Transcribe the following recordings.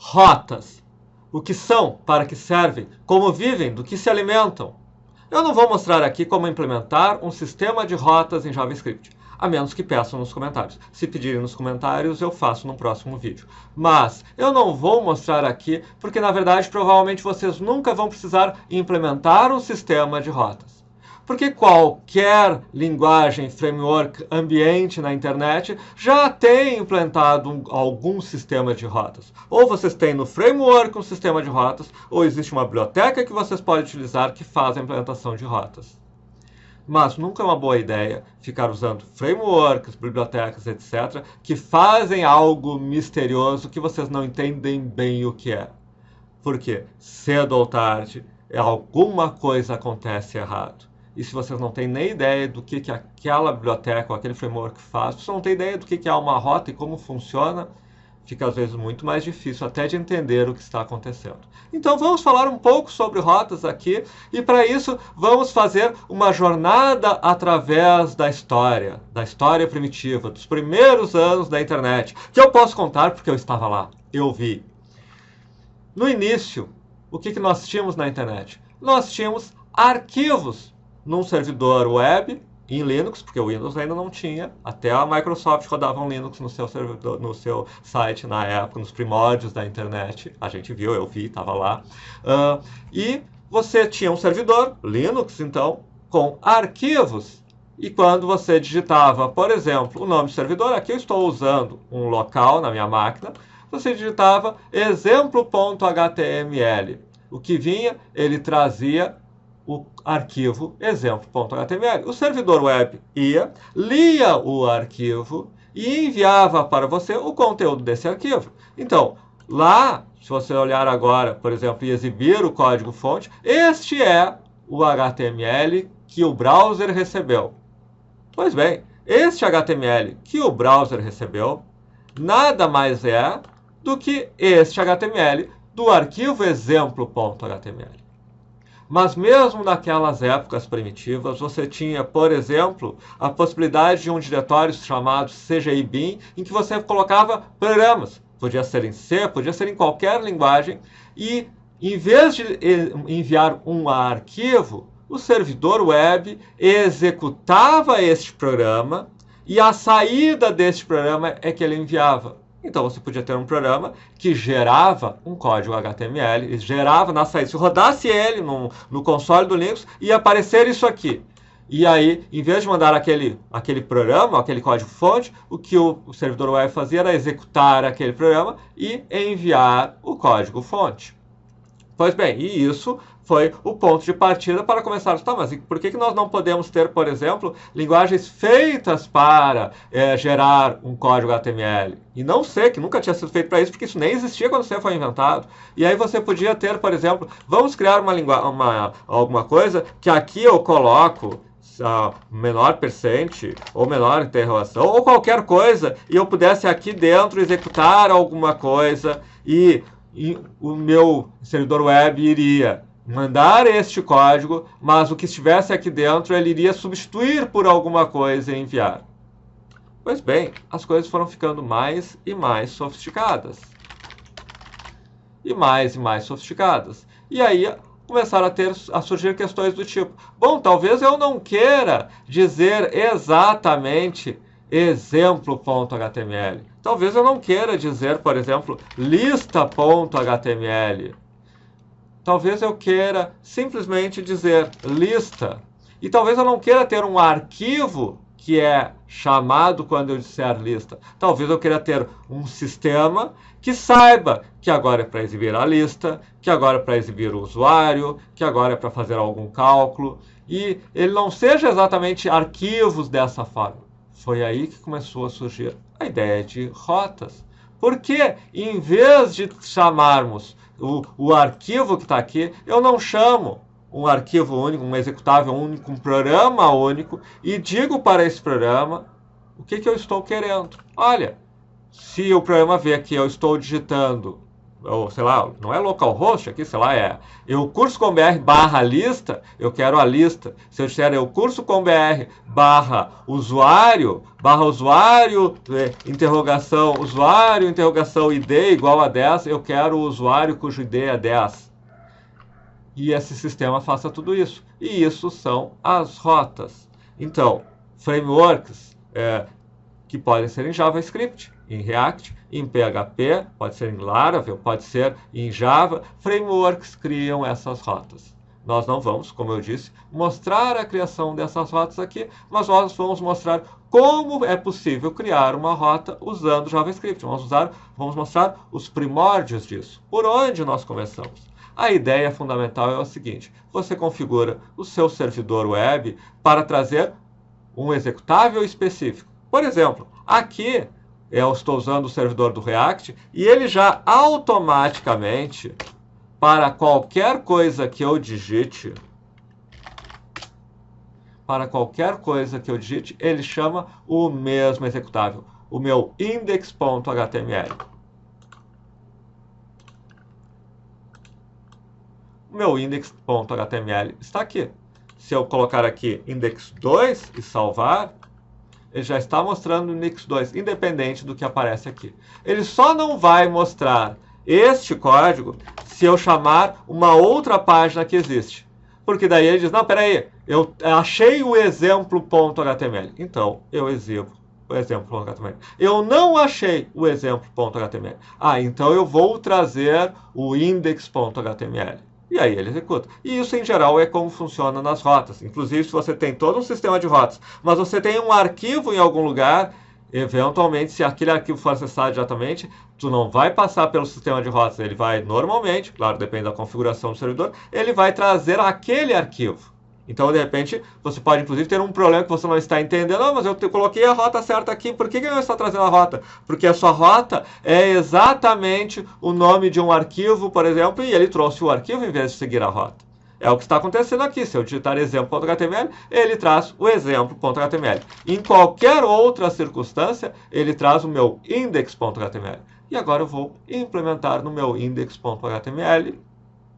Rotas. O que são, para que servem, como vivem, do que se alimentam. Eu não vou mostrar aqui como implementar um sistema de rotas em JavaScript, a menos que peçam nos comentários. Se pedirem nos comentários, eu faço no próximo vídeo. Mas eu não vou mostrar aqui, porque na verdade provavelmente vocês nunca vão precisar implementar um sistema de rotas. Porque qualquer linguagem, framework, ambiente na internet já tem implantado algum sistema de rotas. Ou vocês têm no framework um sistema de rotas, ou existe uma biblioteca que vocês podem utilizar que faz a implementação de rotas. Mas nunca é uma boa ideia ficar usando frameworks, bibliotecas, etc., que fazem algo misterioso que vocês não entendem bem o que é. Porque cedo ou tarde, alguma coisa acontece errado. E se vocês não têm nem ideia do que aquela biblioteca ou aquele framework faz, se não tem ideia do que é uma rota e como funciona, fica às vezes muito mais difícil até de entender o que está acontecendo. Então vamos falar um pouco sobre rotas aqui, e para isso vamos fazer uma jornada através da história primitiva, dos primeiros anos da internet, que eu posso contar porque eu estava lá, eu vi. No início, o que nós tínhamos na internet? Nós tínhamos arquivos num servidor web em Linux, porque o Windows ainda não tinha, até a Microsoft rodava um Linux no seu servidor, no seu site na época, nos primórdios da internet. A gente viu, eu vi, estava lá. E você tinha um servidor, Linux então, com arquivos. E quando você digitava, por exemplo, o nome do servidor, aqui eu estou usando um local na minha máquina, você digitava exemplo.html. O que vinha, ele trazia o arquivo exemplo.html. O servidor web lia o arquivo e enviava para você o conteúdo desse arquivo. Então, lá, se você olhar agora, por exemplo, e exibir o código-fonte, este é o HTML que o browser recebeu. Pois bem, este HTML que o browser recebeu nada mais é do que este HTML do arquivo exemplo.html. Mas mesmo naquelas épocas primitivas, você tinha, por exemplo, a possibilidade de um diretório chamado CGI-bin, em que você colocava programas. Podia ser em C, podia ser em qualquer linguagem. E, em vez de enviar um arquivo, o servidor web executava este programa e a saída deste programa é que ele enviava. Então você podia ter um programa que gerava um código HTML, gerava na saída. Se rodasse ele no console do Linux, ia aparecer isso aqui. E aí, em vez de mandar aquele programa, aquele código-fonte, o que o servidor web fazia era executar aquele programa e enviar o código-fonte. Pois bem, e isso foi o ponto de partida para começar. Tá, mas por que nós não podemos ter, por exemplo, linguagens feitas para gerar um código HTML? E não C, que nunca tinha sido feito para isso, porque isso nem existia quando C foi inventado. E aí você podia ter, por exemplo, vamos criar alguma coisa que aqui eu coloco menor percent, ou menor interrogação, ou qualquer coisa, e eu pudesse aqui dentro executar alguma coisa, e o meu servidor web iria mandar este código, mas o que estivesse aqui dentro ele iria substituir por alguma coisa e enviar. Pois bem, as coisas foram ficando mais e mais sofisticadas. E mais sofisticadas. E aí começaram a surgir questões do tipo, bom, talvez eu não queira dizer exatamente exemplo.html. Talvez eu não queira dizer, por exemplo, lista.html. Talvez eu queira simplesmente dizer lista. E talvez eu não queira ter um arquivo que é chamado quando eu disser lista. Talvez eu queira ter um sistema que saiba que agora é para exibir a lista, que agora é para exibir o usuário, que agora é para fazer algum cálculo. E ele não seja exatamente arquivos dessa forma. Foi aí que começou a surgir a ideia de rotas. Porque, em vez de chamarmos o arquivo que está aqui, eu não chamo um arquivo único, um executável único, um programa único, e digo para esse programa o que eu estou querendo. Olha, se o programa vê que eu estou digitando ou sei lá, não é localhost aqui, sei lá, é eu curso com br barra lista, eu quero a lista. Se eu disser eu curso com br barra usuário, interrogação id igual a 10, eu quero o usuário cujo id é 10. E esse sistema faça tudo isso. E isso são as rotas. Então, frameworks que podem ser em JavaScript, em React, em PHP, pode ser em Laravel, pode ser em Java. Frameworks criam essas rotas. Nós não vamos, como eu disse, mostrar a criação dessas rotas aqui, mas nós vamos mostrar como é possível criar uma rota usando JavaScript. Vamos mostrar os primórdios disso. Por onde nós começamos? A ideia fundamental é o seguinte: você configura o seu servidor web para trazer um executável específico. Por exemplo, aqui eu estou usando o servidor do React e ele já automaticamente, para qualquer coisa que eu digite, ele chama o mesmo executável, o meu index.html. O meu index.html está aqui. Se eu colocar aqui index2 e salvar, ele já está mostrando o index2, independente do que aparece aqui. Ele só não vai mostrar este código se eu chamar uma outra página que existe. Porque daí ele diz, não, peraí, eu achei o exemplo.html. Então, eu exibo o exemplo.html. Eu não achei o exemplo.html. Então eu vou trazer o index.html. E aí ele executa. E isso, em geral, é como funciona nas rotas. Inclusive, se você tem todo um sistema de rotas, mas você tem um arquivo em algum lugar, eventualmente, se aquele arquivo for acessado diretamente, tu não vai passar pelo sistema de rotas. Ele vai, normalmente, claro, depende da configuração do servidor, ele vai trazer aquele arquivo. Então, de repente, você pode, inclusive, ter um problema que você não está entendendo. Não, mas eu coloquei a rota certa aqui. Por que não está trazendo a rota? Porque a sua rota é exatamente o nome de um arquivo, por exemplo, e ele trouxe o arquivo em vez de seguir a rota. É o que está acontecendo aqui. Se eu digitar exemplo.html, ele traz o exemplo.html. Em qualquer outra circunstância, ele traz o meu index.html. E agora eu vou implementar no meu index.html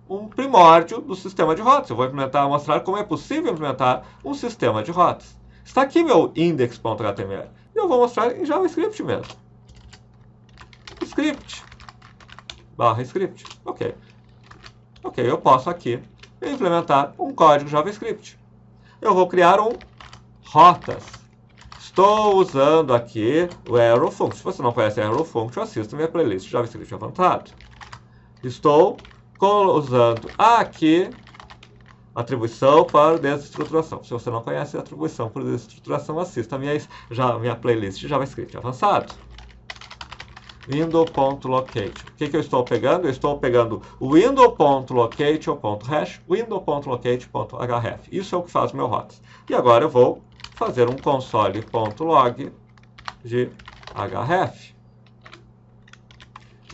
um primórdio do sistema de rotas. Eu vou mostrar como é possível implementar um sistema de rotas. Está aqui meu index.html. E eu vou mostrar em JavaScript mesmo. Script. /script. Ok, eu posso aqui implementar um código JavaScript. Eu vou criar um rotas. Estou usando aqui o Arrow Function. Se você não conhece Arrow Function, assista minha playlist de JavaScript avançado. Estou usando aqui atribuição para desestruturação. Se você não conhece a atribuição para desestruturação, assista a minha playlist de JavaScript avançado. Window.locate. O que eu estou pegando? Eu estou pegando o window.locate.hash, window.locate.href. Isso é o que faz o meu rotas. E agora eu vou fazer um console.log de href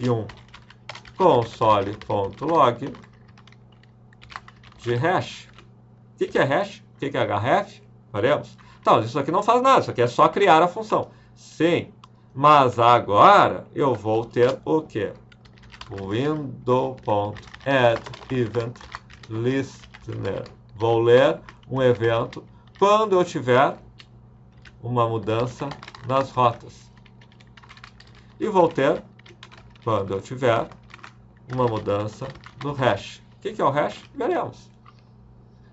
e um console.log de hash. O que é hash? O que é href? Veremos. Então, isso aqui não faz nada, isso aqui é só criar a função. Sim, mas agora eu vou ter o quê? Window.addEventListener. Vou ler um evento quando eu tiver uma mudança nas rotas. E vou ter, quando eu tiver, uma mudança no hash. O que é o hash? Veremos.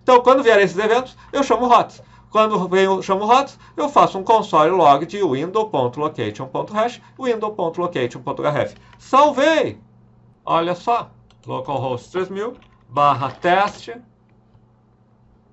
Então, quando vier esses eventos, eu chamo rotas. Quando eu chamo rotas, eu faço um console log de window.location.hash, window.location.href. Salvei! Olha só, localhost 3000 /teste.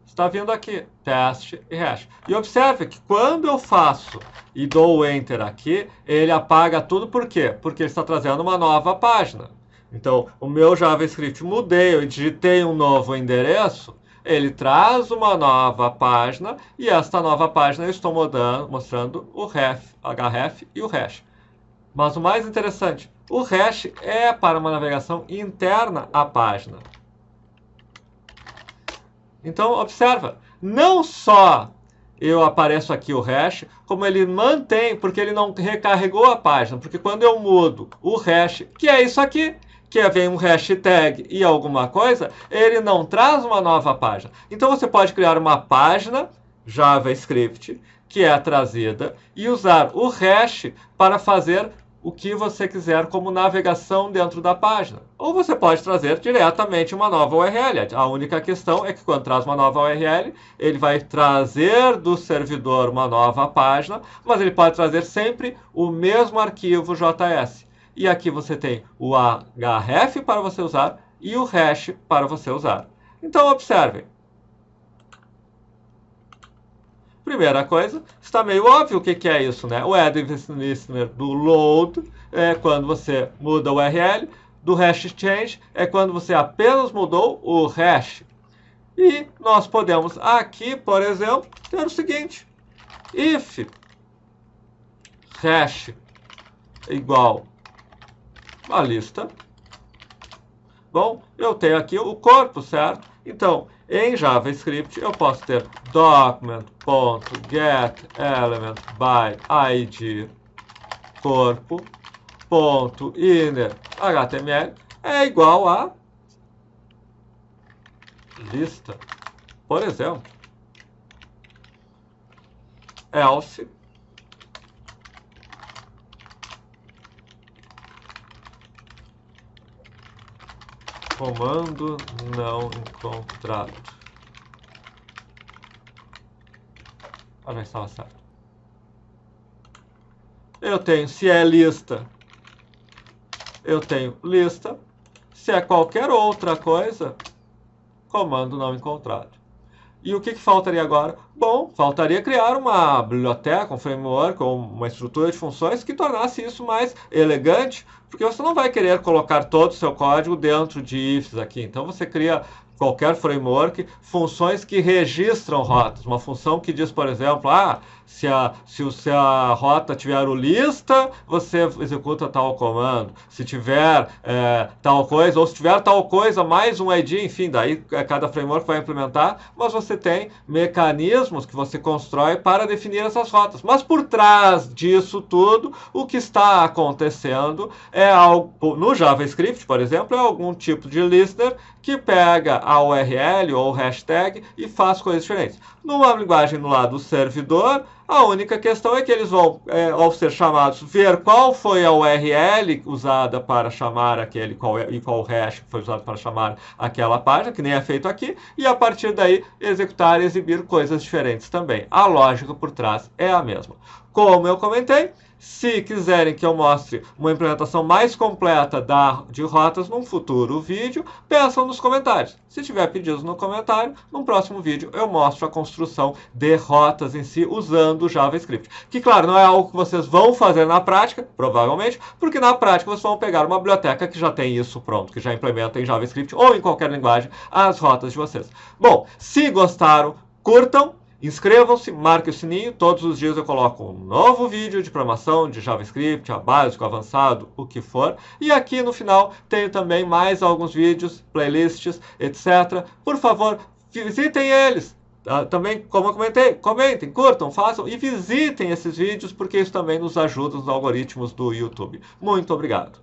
Está vindo aqui, teste e hash. E observe que quando eu faço e dou o enter aqui, ele apaga tudo. Por quê? Porque ele está trazendo uma nova página. Então, o meu JavaScript mudei, eu digitei um novo endereço, ele traz uma nova página e esta nova página eu estou mostrando o href e o hash. Mas o mais interessante, o hash é para uma navegação interna à página. Então, observa, não só eu apareço aqui o hash, como ele mantém, porque ele não recarregou a página. Porque quando eu mudo o hash, que é isso aqui, que vem um hashtag e alguma coisa, ele não traz uma nova página. Então você pode criar uma página JavaScript que é trazida e usar o hash para fazer o que você quiser como navegação dentro da página. Ou você pode trazer diretamente uma nova URL. A única questão é que quando traz uma nova URL, ele vai trazer do servidor uma nova página, mas ele pode trazer sempre o mesmo arquivo JS. E aqui você tem o href para você usar e o hash para você usar. Então observem. Primeira coisa, está meio óbvio o que é isso, né? O add listener do load é quando você muda o URL, do hash change é quando você apenas mudou o hash. E nós podemos aqui, por exemplo, ter o seguinte: if hash igual a lista. Bom, eu tenho aqui o corpo, certo? Então, em JavaScript, eu posso ter document.getElementById corpo.innerHTML é igual a lista, por exemplo. Else comando não encontrado. Ah, já estava certo. Eu tenho, se é lista, eu tenho lista. Se é qualquer outra coisa, comando não encontrado. E o que faltaria agora? Bom, faltaria criar uma biblioteca, um framework ou uma estrutura de funções que tornasse isso mais elegante, porque você não vai querer colocar todo o seu código dentro de ifs aqui. Então você cria qualquer framework, funções que registram rotas. Uma função que diz, por exemplo, se a rota tiver o lista, você executa tal comando. Se tiver tal coisa, ou se tiver tal coisa, mais um ID, enfim, daí cada framework vai implementar, mas você tem mecanismos que você constrói para definir essas rotas. Mas por trás disso tudo, o que está acontecendo é algo, no JavaScript, por exemplo, é algum tipo de listener que pega a URL ou hashtag e faz coisas diferentes. Numa linguagem no lado do servidor, a única questão é que eles vão, ao ser chamados, ver qual foi a URL usada para chamar aquele, qual hash foi usado para chamar aquela página, que nem é feito aqui, e a partir daí executar e exibir coisas diferentes também. A lógica por trás é a mesma. Como eu comentei, se quiserem que eu mostre uma implementação mais completa de rotas num futuro vídeo, peçam nos comentários. Se tiver pedidos no comentário, num próximo vídeo eu mostro a construção de rotas em si usando o JavaScript. Que, claro, não é algo que vocês vão fazer na prática, provavelmente, porque na prática vocês vão pegar uma biblioteca que já tem isso pronto, que já implementa em JavaScript ou em qualquer linguagem as rotas de vocês. Bom, se gostaram, curtam. Inscrevam-se, marquem o sininho, todos os dias eu coloco um novo vídeo de programação, de JavaScript, básico, avançado, o que for. E aqui no final tenho também mais alguns vídeos, playlists, etc. Por favor, visitem eles. Também, como eu comentei, comentem, curtam, façam e visitem esses vídeos, porque isso também nos ajuda nos algoritmos do YouTube. Muito obrigado.